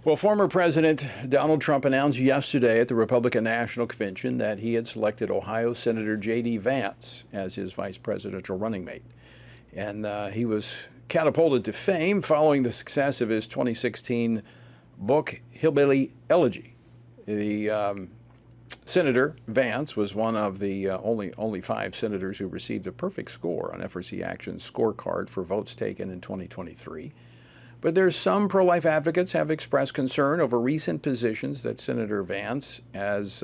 Well, former President Donald Trump announced yesterday at the Republican National Convention that he had selected Ohio Senator J.D. Vance as his vice presidential running mate. And he was catapulted to fame following the success of his 2016 book, Hillbilly Elegy. The Senator Vance was one of the only 5 senators who received a perfect score on FRC Action's scorecard for votes taken in 2023. But there's some pro-life advocates have expressed concern over recent positions that Senator Vance has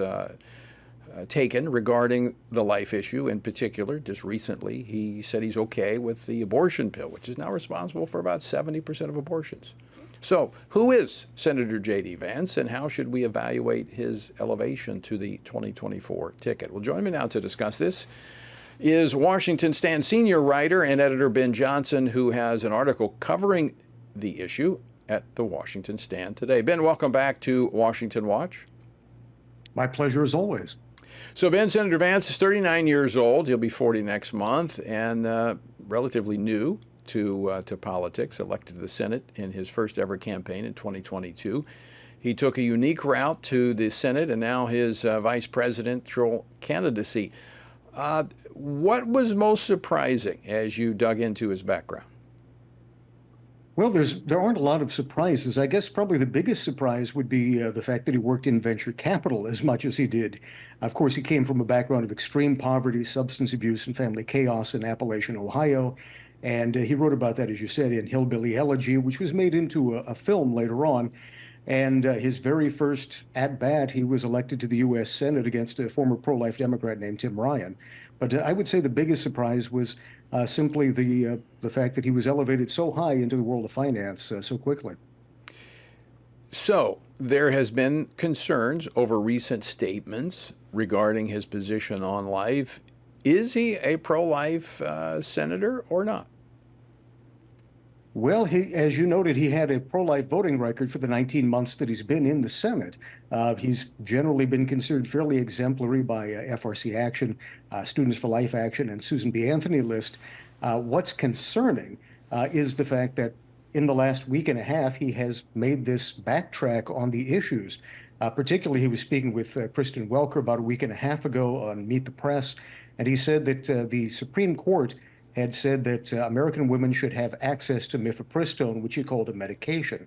taken regarding the life issue. In particular, just recently, he said he's okay with the abortion pill, which is now responsible for about 70% of abortions. So who is Senator J.D. Vance, and how should we evaluate his elevation to the 2024 ticket? Well, join me now to discuss this is Washington Stand senior writer and editor Ben Johnson, who has an article covering the issue at the Washington Stand today. Ben, welcome back to Washington Watch. My pleasure as always. So Ben, Senator Vance is 39 years old. He'll be 40 next month, and relatively new to politics, elected to the Senate in his first ever campaign in 2022. He took a unique route to the Senate and now his vice presidential candidacy. What was most surprising as you dug into his background? Well, there aren't a lot of surprises. I guess probably the biggest surprise would be the fact that he worked in venture capital as much as he did. Of course, he came from a background of extreme poverty, substance abuse, and family chaos in Appalachian, Ohio. And he wrote about that, as you said, in Hillbilly Elegy, which was made into a film later on. And his very first at-bat, he was elected to the U.S. Senate against a former pro-life Democrat named Tim Ryan. But I would say the biggest surprise was simply the fact that he was elevated so high into the world of finance so quickly. So there has been concerns over recent statements regarding his position on life. Is he a pro-life senator or not? Well, as you noted, he had a pro-life voting record for the 19 months that he's been in the Senate. He's generally been considered fairly exemplary by FRC Action, Students for Life Action, and Susan B. Anthony list. What's concerning is the fact that in the last week and a half, he has made this backtrack on the issues. Particularly, he was speaking with Kristen Welker about a week and a half ago on Meet the Press, and he said that the Supreme Court had said that American women should have access to mifepristone, which he called a medication.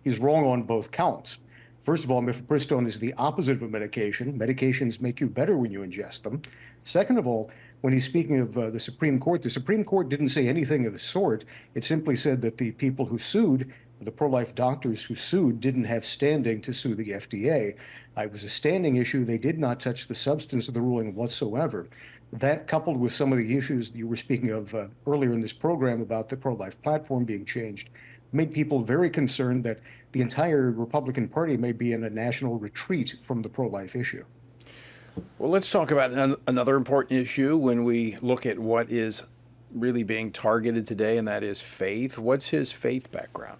He's wrong on both counts. First of all, mifepristone is the opposite of a medication. Medications make you better when you ingest them. Second of all, when he's speaking of the Supreme Court didn't say anything of the sort. It simply said that the people who sued, the pro-life doctors who sued, didn't have standing to sue the FDA. It was a standing issue. They did not touch the substance of the ruling whatsoever. That, coupled with some of the issues you were speaking of earlier in this program about the pro-life platform being changed, made people very concerned that the entire Republican Party may be in a national retreat from the pro-life issue. Well, let's talk about another important issue when we look at what is really being targeted today, and that is faith. What's his faith background?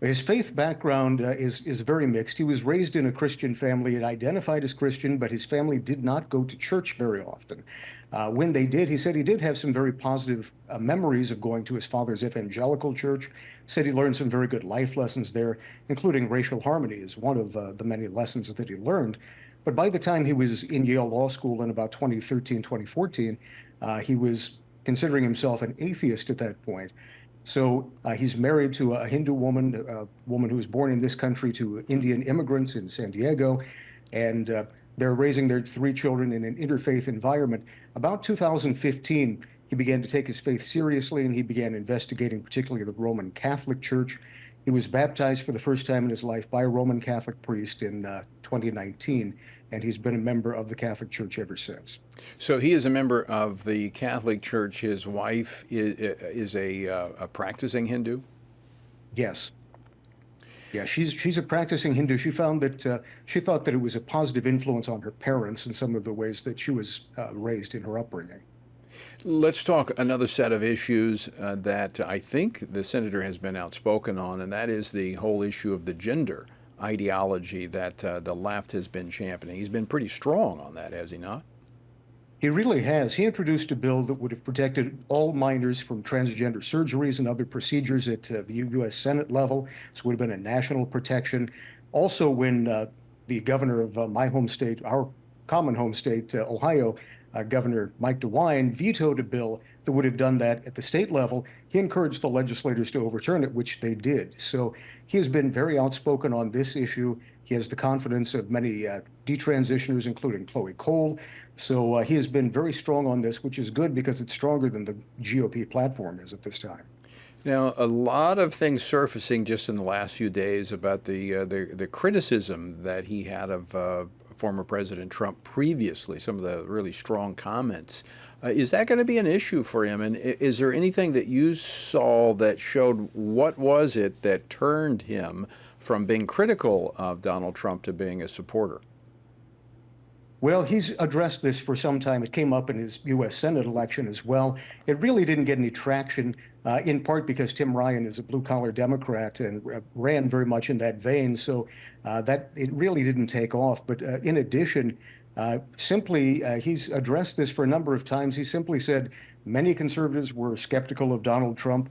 His faith background is very mixed. He was raised in a Christian family and identified as Christian, but his family did not go to church very often. When they did, he said he did have some very positive memories of going to his father's evangelical church. Said he learned some very good life lessons there, including racial harmony is one of the many lessons that he learned. But by the time he was in Yale Law School in about 2013, 2014, he was considering himself an atheist at that point. So he's married to a Hindu woman, a woman who was born in this country to Indian immigrants in San Diego, and they're raising their 3 children in an interfaith environment. About 2015, he began to take his faith seriously, and he began investigating particularly the Roman Catholic Church. He was baptized for the first time in his life by a Roman Catholic priest in 2019, and he's been a member of the Catholic Church ever since. So he is a member of the Catholic Church. His wife is a practicing Hindu? Yes. Yeah, she's a practicing Hindu. She found that she thought that it was a positive influence on her parents and some of the ways that she was raised in her upbringing. Let's talk another set of issues that I think the senator has been outspoken on, and that is the whole issue of the gender ideology that the left has been championing. He's been pretty strong on that, has he not? He really has. He introduced a bill that would have protected all minors from transgender surgeries and other procedures at the U.S. Senate level. So it would have been a national protection. Also, when the governor of my home state, our common home state, Ohio, Governor Mike DeWine, vetoed a bill that would have done that at the state level, he encouraged the legislators to overturn it, which they did. So he has been very outspoken on this issue. He has the confidence of many detransitioners, including Chloe Cole. So he has been very strong on this, which is good because it's stronger than the GOP platform is at this time. Now, a lot of things surfacing just in the last few days about the criticism that he had of former President Trump previously, some of the really strong comments. Is that going to be an issue for him? And is there anything that you saw that showed what was it that turned him from being critical of Donald Trump to being a supporter? Well, he's addressed this for some time. It came up in his U.S. Senate election as well. It really didn't get any traction, in part because Tim Ryan is a blue-collar Democrat and ran very much in that vein. So that it really didn't take off. But in addition, he's addressed this for a number of times. He simply said many conservatives were skeptical of Donald Trump.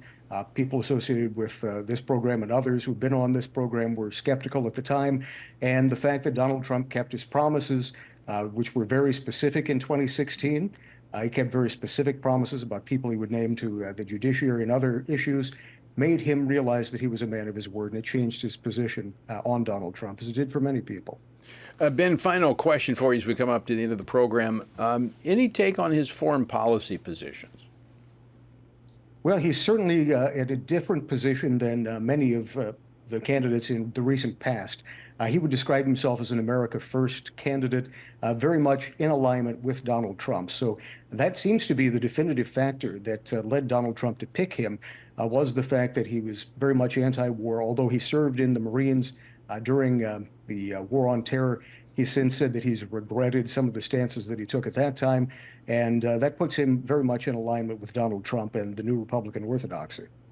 People associated with this program and others who've been on this program were skeptical at the time. And the fact that Donald Trump kept his promises, which were very specific in 2016. He kept very specific promises about people he would name to the judiciary and other issues, made him realize that he was a man of his word, and it changed his position on Donald Trump, as it did for many people. Ben, final question for you as we come up to the end of the program. Any take on his foreign policy positions? Well, he's certainly at a different position than many of the candidates in the recent past. He would describe himself as an America First candidate, very much in alignment with Donald Trump. So that seems to be the definitive factor that led Donald Trump to pick him, was the fact that he was very much anti-war. Although he served in the Marines during the War on Terror, he's since said that he's regretted some of the stances that he took at that time. And that puts him very much in alignment with Donald Trump and the new Republican orthodoxy.